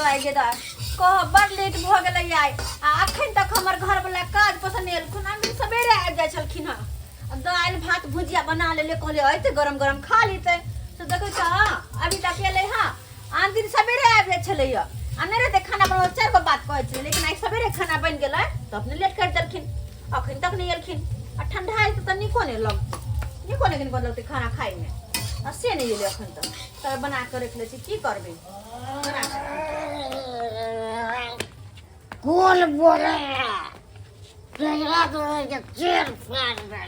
आइगे दा कह बड़ लेट भ गेलै आइ आ अखन तक हमर घर वाला काज पसंद एल खुना में सवेरे आबि जाय छलखिन ह दाल भात भुजिया बना लेले कहले आइते गरम गरम खा लेते तो देखै छ अभी तक एलै हां आन दिन सवेरे आबि जाय छलै आ नहि रे खाना बनल चार गो बात कहै छै लेकिन आइ सवेरे खाना बनि गेलै तो अपने लेट कर देलखिन अखन तक नहीं एलखिन आ ठंडा है तो निको नहीं लेकिन लगते खाना खाए में आ से नहीं एले अखन तक तब बना के रख ले छी की करबे कौन बोले तेरा तो ये चेर फाड़ दे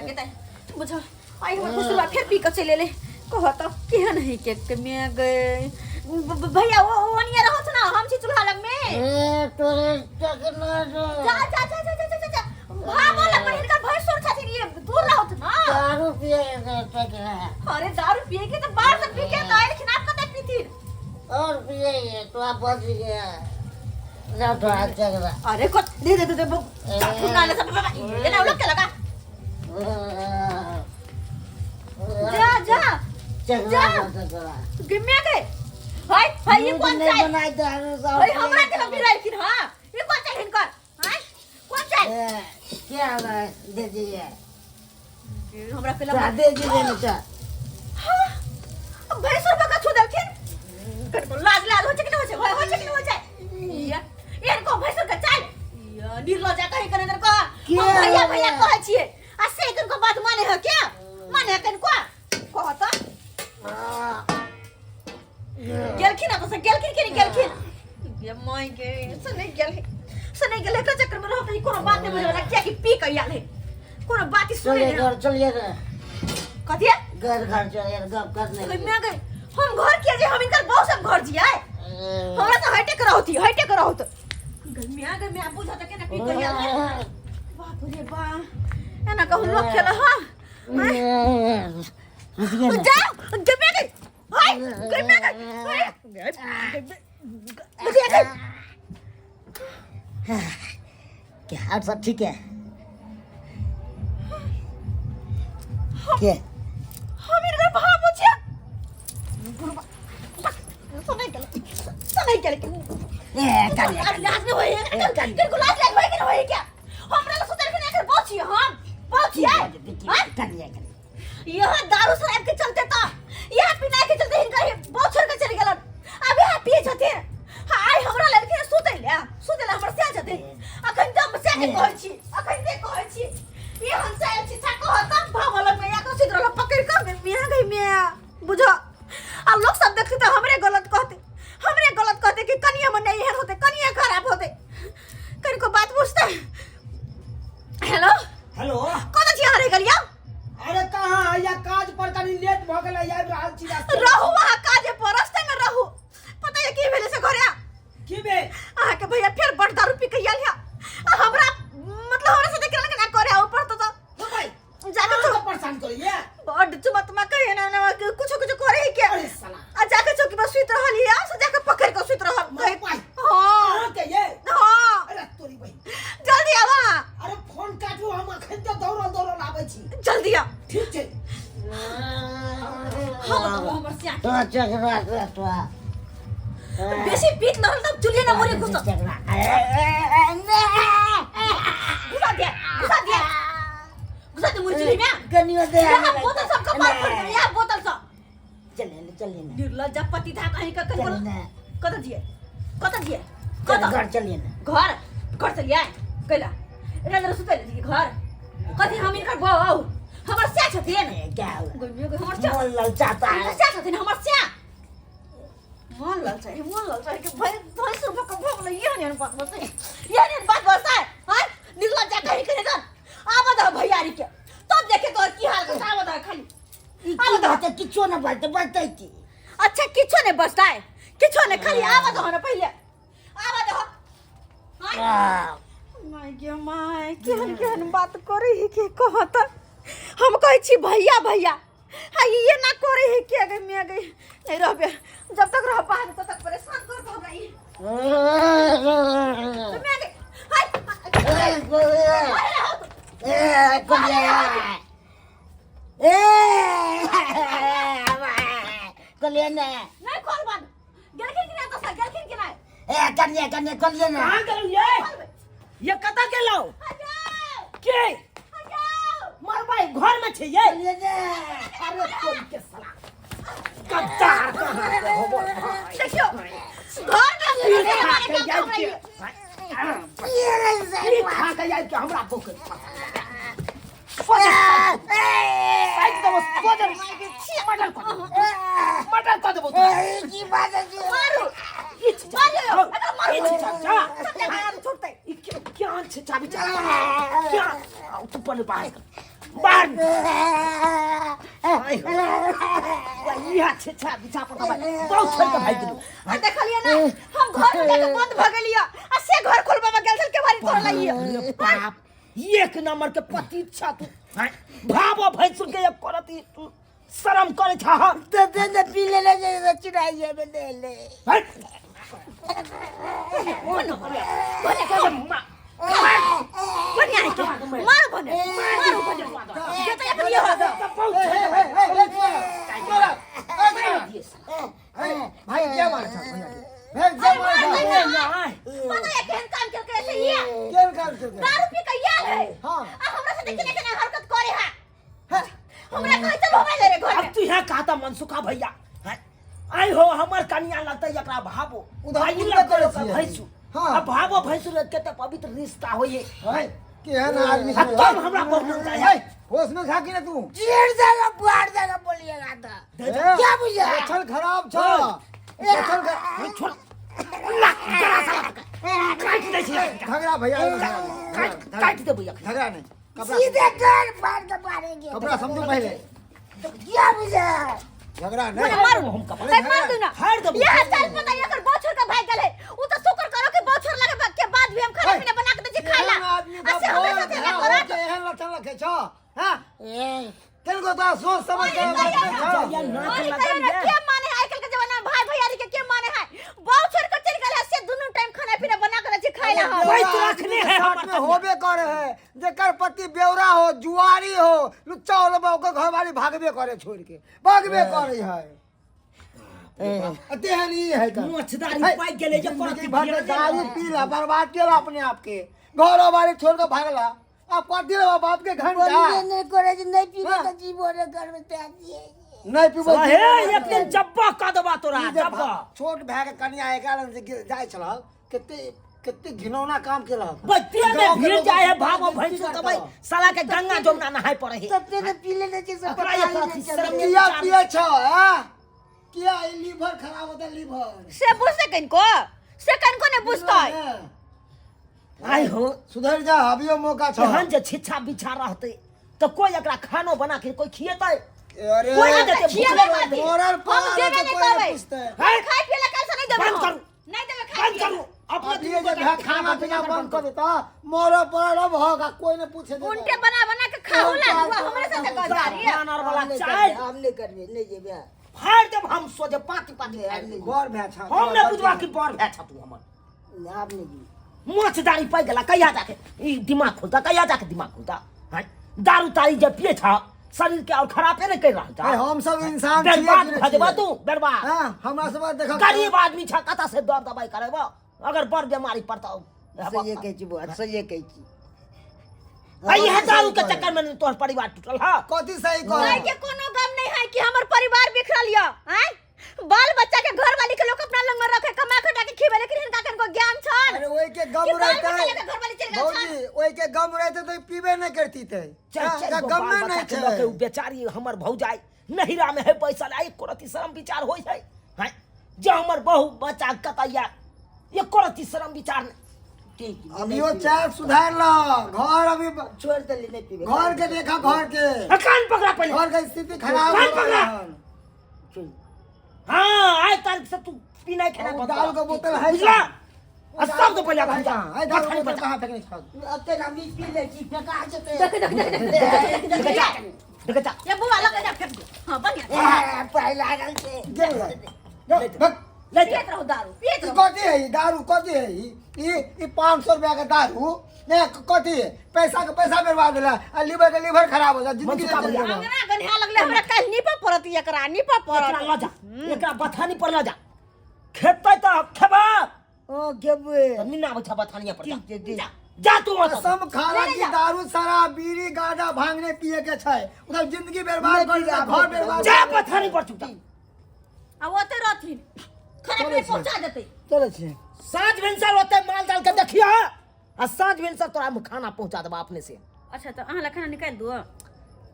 केता बुझो आई हमर कुसुरा फिर पी के चले ले कह तो केहन है के में गए भैया वो ओनिया रहत ना हम छी चूल्हा लग में ए तोरे चकना जा भागो लग पर इनका भैंस सोर छथि ये दूर रहत ना दारू पिए चकना अरे दारू पिए के तो बाहर से पी के आए खिनाप कते पीती और पिए तो आप बच गया ना तो आज चकना अरे को दे फुना ले सब ये ना लोग के लगा जा चकना गिम्या के हाय ये कौन चाय बनाई दारू सब हाय हमरा के भी राखिन हां ये कौन चाय हिनकर हाय कौन चाय क्या है दे दीजिए हमरा के लगा दे दीजिए ना चा हां अब भैंस रुपया का छू देलखिन कर लाज हो छै कि न हो छै ये को भैंस का चाय या निर्लज कहीं करे इधर को भैया कहै छियै आ से को बात माने है क्या माने कन को कहता गेलखिन तो से गेलखिन ये माय के से नहीं गेले के चक्कर में रहत कोनो बात नहीं बुझला क्या कि पी के आले कोनो बात ही सुने घर चलिए कथिया घर चलिए गप करने मैं गए हम घर किया जे हम इनकर बहु सब घर जिया हमरा तो हटे कर रहत गल में बुझा त केना पी के आले बाप रे बा एना कहू लोग खेला हां जा गमे गई हाय गमे गई क्या सब ठीक है क्या हम इनका भाव पूछिया सुनाई के कर लाज नहीं होई के लाज भाई के होई क्या हमरा ल सोचल के एकर पहुंची हम पहुंचिए यह दारू शराब के चलते तो यह पिना के चलते इनका बहुत छोड़ के चले गेलन अब यह पिए छथे हाय हमरा लड़के सुतैले हमर से छथे अखन तक से के कहै छी ये हम से छी था कहत भावल में या को सिद्रल पकड़ के मिया गई मिया बुझो अब लोग सब देखते तो हमरे गलत कहते कि कनिया मन नहीं है होते कनिया खराब होते कन को बात पूछते हेलो कौन छी हरे गरिया अरे कहां या काज पर तनी लेट भ गेलै या रहल छी रास्ता रहू वहां काज पर रास्ते में रहू पता है की भेले से घरे की बे आ के भैया फिर बड़ दारू पी के आलिया हमरा मतलब हमरा से देख ना करे ऊपर तो भाई जाके तो परेशान करिए बड़ चुमत में कहे ना कुछ करे ही क्या अरे साला आ जाके चौकी पर सुत रहल या से जाके पकड़ के सुत रहल भाई भाई हां के ये हां अरे तोरी भाई जल्दी आवा अरे फोन काटू हम अखन तो दौड़ल आबै छी जल्दी आ ठीक छै हमर से तो चकरा तो बेसी पीट न तब चुलिए ना मोरे घुस घुसा दे मोरे चुली में कनियो दे बोतल सब कपाल पर दे या बोतल सब चलिए ना निर्लज पति था कहीं का चलिए कत दिए घर चलिए ना घर चलिए कैला एना जरा सुतले जी घर कथि हम इनकर बहु हमर से छथिन क्या हुआ हमर से मन ललचाता है से छथिन हमर से मन ललचाए के भाई सुबह को भोग ले ये बात बता हां निर्लज कहीं करे कर आवा द भैयारी के तब देखे तो की हाल का आवा द खाली आवा द किछो न बचतै की अच्छा किछो नहीं बचता है किछो नहीं खाली आवा द ना पहले आवा द हां माय केहन बात करे ही के कहत हम कहै छी भैया हां ये ना करे ही के गई मैं गई नहीं रहबे जब तक रह बाहर तब तक परेशान कर दो गई मैं गई हाय कलियन नहीं खोल बंद गेलखिन कि नहीं तो सा गेलखिन कि नहीं ए कन्या खोलिए ना कहां गेलौ ये कता गेलौ के मार भाई घर में छै ये खोलिए ना अरे खोल के साला कच्चा कहां हो बोल देखियो घर में ये खा के जाए के हमरा पोके साइड दो मर्डर कर देबो की बात है मारो मारो मारो मारो छोड़ते क्या छे चाबी क्या तू पर बाहर ये छे चाबी चापर का भाई बहुत छोड़ के भाई के देखलिए ना हम घर में जाके बंद भ गेलिए आ से घर खोलबा में गेल के बारी तोड़ लइए अरे बाप एक नंबर के पतिच्छा तू भाबो भैंसुर के एक करती तू शर्म करे छा तो पी ले जे चुराइए में ले ले बढ़िया है क्या मारो बने ये तो अपन ये भाई क्या मार था पता है केहन काम कर के ऐसे ये क्या कर के दारू पी के ये है हां आ हमरा से देखे देखे हरकत करे है हमरा कहि चल मोबाइल रे घर अब तू यहाँ कहता मनसुखा भैया आई हो हमर कन्या लगता एकरा भाबो उधारी लग करे करे छियै। भैंसु हाँ। अब भाबो भैंसु के त पवित्र रिश्ता होये भाई केहन आदमी अब तब हमरा बहुत चाहिए होश में खा कि ना तू चीर देगा बुआड़ देगा बोलिएगा तो क्या बुझा लक्षण खराब छ लक्षण छोड़ जरा सा काट दे छी झगड़ा भैया काट दे भैया झगड़ा नहीं कपड़ा सीधे घर फाड़ के मारेंगे कपड़ा समझो पहले क्या बुझा झगड़ा मैं नहीं मारू हम कपड़ा मार दूं ना हार दे ये साल पता है कर बोछर का भाग गले उ तो शुक्र करो कि बोछर लगे के बाद भी हम खाना पीना बना के दे खाइला आदमी ऐसे का हमरा बोल साथे ना हो करत के एहन लक्षण रखे छ हां ए किनको तो सोच समझ के या नाक और लगा कहियो ना दे क्या माने है आजकल के जमाना में भाई भैयारी के क्या माने है बोछर का चल गले से दोनों टाइम खाना पीना बना के दे खाइला हम भाई तो रखने है साथ में होबे करे है जेकर पति बेवरा हो जुआरी हो लुच्चा हो लोग ओकर घरवाली भागबे करे छोड़ के भागबे करे है अतेहन ई है का मोछदारी पाई गेले जे जिंदगी भर के गाली पीला बर्बाद केला अपने आप के घरों वाले छोड़ के भागला आप पार्टी रे बाप के घर जा बोलिए नहीं करे जे नहीं पीबे तो जीवो रे घर में त्यागी नहीं पीबो हे एक दिन जब्बा का दबा तोरा जब्बा छोट भाई के कन्या एक कारण से जाय छल कितने घिनौना काम केला बच्चे में भीड़ जाए है भागो भैंसो तो भाई साला के गंगा जमुना नहाय पड़े है सबसे तो पी लेने से सब अपना ये पता साथी नहीं शर्म चले किया पिए छ हां किया लीवर खराब होता लीवर से बुझ सकन को से कन को ने बुझता है आई हो सुधर जा अभियो मौका छ हन जे छिछा बिछा रहते तो कोई एकरा खानो बना के कोई खिएतै अरे कोई ना देते खिया भूख ले लगे मोरल हम पर देवे नहीं कोई कहबै पूछते है खाए पिए ला कैसे नहीं देबे बंद करू नहीं देबे खाए बंद करू अपने अब ये जो खाना पीना बंद कर देता मोरो पर अब होगा कोई ने पूछे उल्टे बना बना के खाओ ला हमरे साथे गद्दारी है खाना वाला चाय हम नहीं करबे नहीं जेबे फाड़ देब हम सोजे पाती पाती फाड़ देब घर में छा हम ने बुझवा की बर भै छ तू हमर आप नहीं जी मोछदारी पाई गेला कहिया जाके ई दिमाग खुलता कहिया जाके दिमाग खुलता है दारू तारी जे पिए छ शरीर के और खराबे नहीं कर रहा ए, हम सब इंसान बर्बाद छियै कि भजबा नहीं तू बर्बाद हां हमरा सब देखा गरीब आदमी छ कता से दर दवाई करेबो अगर बड़ बीमारी पड़ता सही कह छी बुआ सही कह छी आई है दारू के चक्कर में तोहर परिवार टूटल हां कथी सही भाई कह के कोनो गम नहीं है कि हमर परिवार बिखरल या हैं बाल बच्चा के घर वाली के लोग अपना लंग में रखे कमा खटा के खिबे लेकिन इनका कनको ज्ञान छन अरे ओए के गम कि बाल रहता बच्चा है लेके घर वाली चल गए भौजी ओए के गम रहते तो पीबे नहीं करती थे का गम में नहीं के थे बेचारी हमर भौजाई नहिरा में है पैसा लाई कोरती शर्म विचार होई है हैं जो हमर बहू बच्चा कतैया ये कोरती शर्म विचार ठीक अभी वो चाय सुधार लो घर अभी छोड़ दे नहीं पीबे घर के देखा घर के कान पकड़ा पहले घर की स्थिति खराब कान हो पकड़ा रहा है हां आए तारीख से तू पीना खाना और बंद दारू कर। का बोतल है बुझला सब तो पहले है अपन जा कहाँ? है दारू का बोतल कहाँ फेंकने का अब तक हम पी ले छी फेंका जते देख जा ये बुआ लगा जा फेंक दो हां बढ़िया पहले लागल के गेल जा बक ले पियत रहो दारू पियत ई रहो कथी है ई दारू कथी है ई 500 रुपया का दारू ने कथी है पैसा का पैसा बर्बाद होला आ लिवर खराब हो जा जिंदगी मनसुखा भैया। अंगना गन्हा लगले हमरा काल निपा पड़त एकरा निपा एकरा पड़त ला जा एकरा बथानी पर ला जा खेतै त खेबा ओ गेबे निना बचा बथानिया पर ठीक जा जा तू वहां कसम खाला ले की जा। दारू शराब बीड़ी गांजा भांगने पिए के छै उधर जिंदगी बर्बाद कर दिया घर बर्बाद जा बथानी पर चुप आ ओते रहथिन खाना पीना पहुंचा देते चले छी साँझ भिनसर होते माल डाल के देखियो आ साँझ भिनसर तोरा में खाना पहुंचा देबा अपने से अच्छा तो अहाँ ला खाना निकाल दो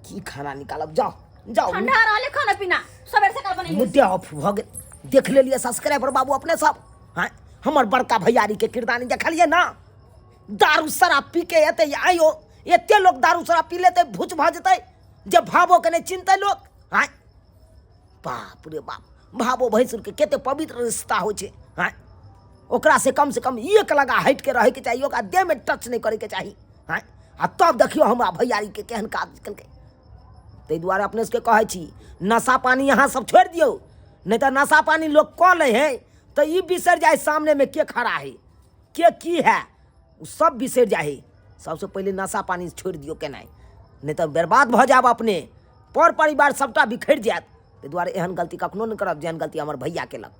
की खाना निकालब जाओ जाओ ठंडा रहले खाना पीना सबेर से कल बने मुद्दे ऑफ भ गेल देख लेलिए सब्सक्राइबर बाबू अपने सब हैं हमर बड़का भैयारी के किरदानी देखलिए ना दारू शराब पी के एते आयो एते लोग दारू शराब पी लेते भूच भ जेते जे भावो के नहीं चिंते लोग हैं बाप रे बाप भावो भैंसुर के केते पवित्र रिश्ता हो छे हैं ओकरा से कम एक लगा हट के रहे के चाहिए ओकरा देह में टच नहीं करे के चाहिए हैं आ तब देखियो हमरा भैयारी के केहन काज केलकै ताहि दुआरे अपने सबके कहै छी नशा पानी यहाँ सब छोड़ दियो नहीं तो नशा पानी लोग कऽ ले है तो ई बिसर जाए सामने में के खड़ा है के की है उ सब बिसर जाए है सबसे पहले नशा पानी छोड़ दियो केनाइ नहीं तो बर्बाद भ जाब अपने पर परिवार सबटा बिखर जायत ताहि दुआरे एहन गलती कखनो नहीं करब जेहन गलती हमर भैया केलक